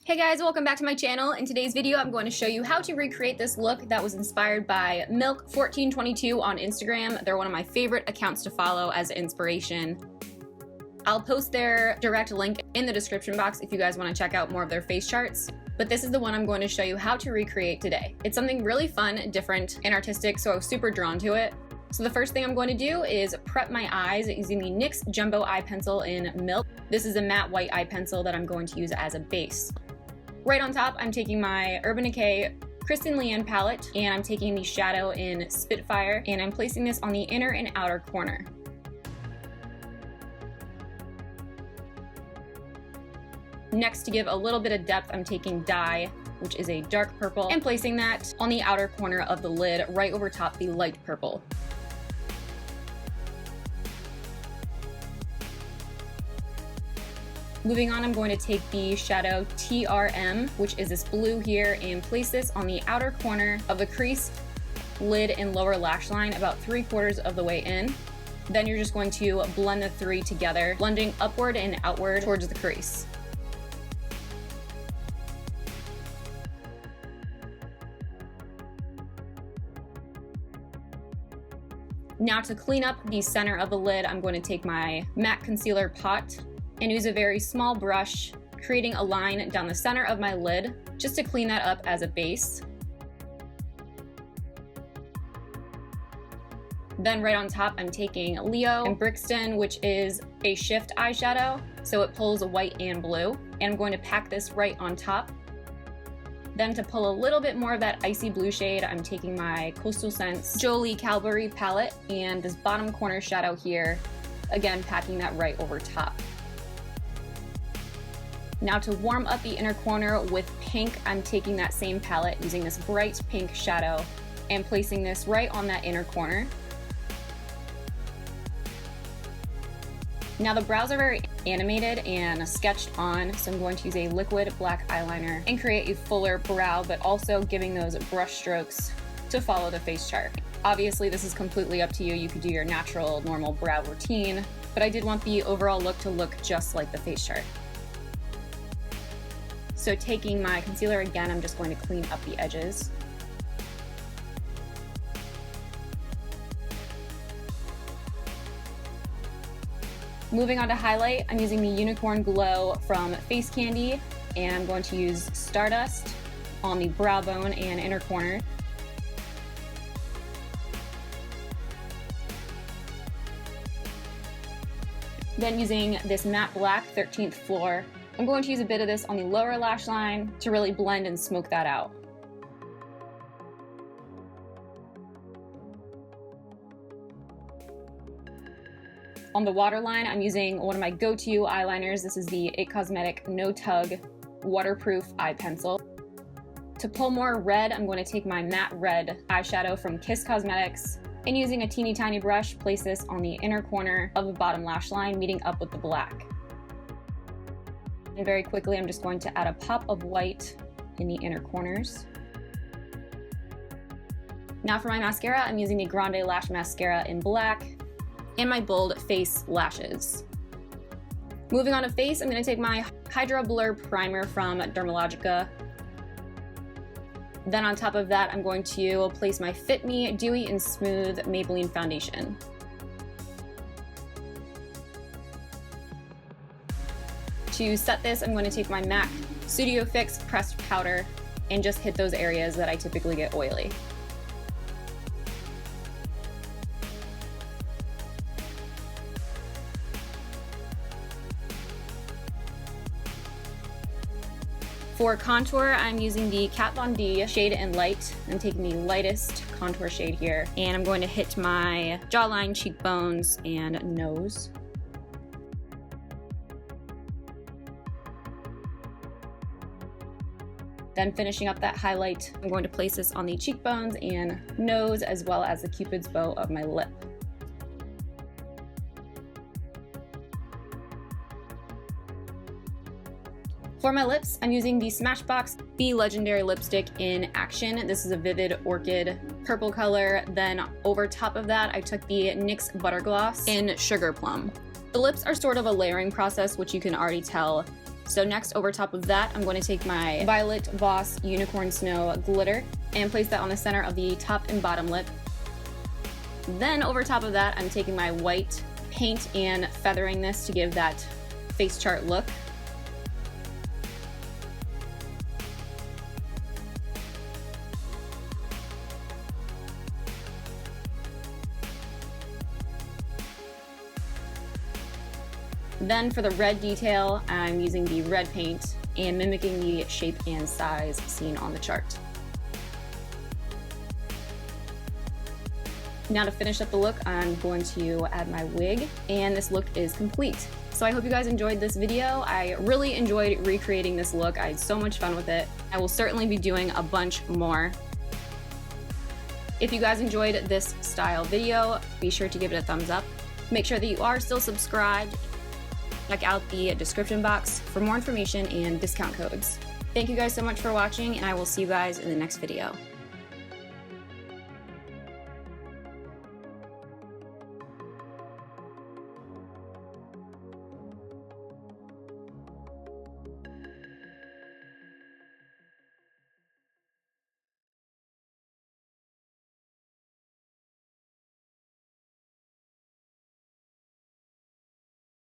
Hey guys, welcome back to my channel. In today's video, I'm going to show you how to recreate this look that was inspired by Milk1422 on Instagram. They're one of my favorite accounts to follow as inspiration. I'll post their direct link in the description box if you guys want to check out more of their face charts. But this is the one I'm going to show you how to recreate today. It's something really fun, different, and artistic, so I was super drawn to it. So the first thing I'm going to do is prep my eyes using the NYX Jumbo Eye Pencil in Milk. This is a matte white eye pencil that I'm going to use as a base. Right on top, I'm taking my Urban Decay Kristen Leanne palette, and I'm taking the shadow in Spitfire, and I'm placing this on the inner and outer corner. Next, to give a little bit of depth, I'm taking Dye, which is a dark purple, and placing that on the outer corner of the lid, right over top the light purple. Moving on, I'm going to take the shadow TRM, which is this blue here, and place this on the outer corner of the crease, lid, and lower lash line about 3/4 of the way in. Then you're just going to blend the three together, blending upward and outward towards the crease. Now to clean up the center of the lid, I'm going to take my matte concealer pot and use a very small brush, creating a line down the center of my lid just to clean that up as a base. Then right on top, I'm taking Leo and Brixton, which is a shift eyeshadow, so it pulls white and blue, and I'm going to pack this right on top. Then to pull a little bit more of that icy blue shade, I'm taking my Coastal Scents Jolie Calvary palette and this bottom corner shadow here, again packing that right over top. Now to warm up the inner corner with pink, I'm taking that same palette using this bright pink shadow and placing this right on that inner corner. Now the brows are very animated and sketched on, so I'm going to use a liquid black eyeliner and create a fuller brow, but also giving those brush strokes to follow the face chart. Obviously, this is completely up to you. You could do your natural, normal brow routine, but I did want the overall look to look just like the face chart. So taking my concealer again, I'm just going to clean up the edges. Moving on to highlight, I'm using the Unicorn Glow from Face Candy, and I'm going to use Stardust on the brow bone and inner corner. Then using this matte black 13th Floor, I'm going to use a bit of this on the lower lash line to really blend and smoke that out. On the waterline, I'm using one of my go-to eyeliners. This is the IT Cosmetic No Tug Waterproof Eye Pencil. To pull more red, I'm going to take my matte red eyeshadow from Kiss Cosmetics, and using a teeny tiny brush, place this on the inner corner of the bottom lash line, meeting up with the black. And very quickly, I'm just going to add a pop of white in the inner corners. Now for my mascara, I'm using the Grande Lash Mascara in black and my Bold Face Lashes. Moving on to face, I'm going to take my Hydra Blur Primer from Dermalogica. Then on top of that, I'm going to place my Fit Me Dewy and Smooth Maybelline Foundation. To set this, I'm going to take my MAC Studio Fix pressed powder and just hit those areas that I typically get oily. For contour, I'm using the Kat Von D Shade and Light. I'm taking the lightest contour shade here, and I'm going to hit my jawline, cheekbones, and nose. Then finishing up that highlight, I'm going to place this on the cheekbones and nose, as well as the Cupid's bow of my lip. For my lips, I'm using the Smashbox Be Legendary Lipstick in Action. This is a vivid orchid purple color. Then over top of that, I took the NYX Butter Gloss in Sugar Plum. The lips are sort of a layering process, which you can already tell So next, over top of that, I'm going to take my Violet Voss Unicorn Snow glitter and place that on the center of the top and bottom lip. Then over top of that, I'm taking my white paint and feathering this to give that face chart look. Then for the red detail, I'm using the red paint and mimicking the shape and size seen on the chart. Now to finish up the look, I'm going to add my wig, and this look is complete. So I hope you guys enjoyed this video. I really enjoyed recreating this look. I had so much fun with it. I will certainly be doing a bunch more. If you guys enjoyed this style video, be sure to give it a thumbs up. Make sure that you are still subscribed. Check out the description box for more information and discount codes. Thank you guys so much for watching, and I will see you guys in the next video.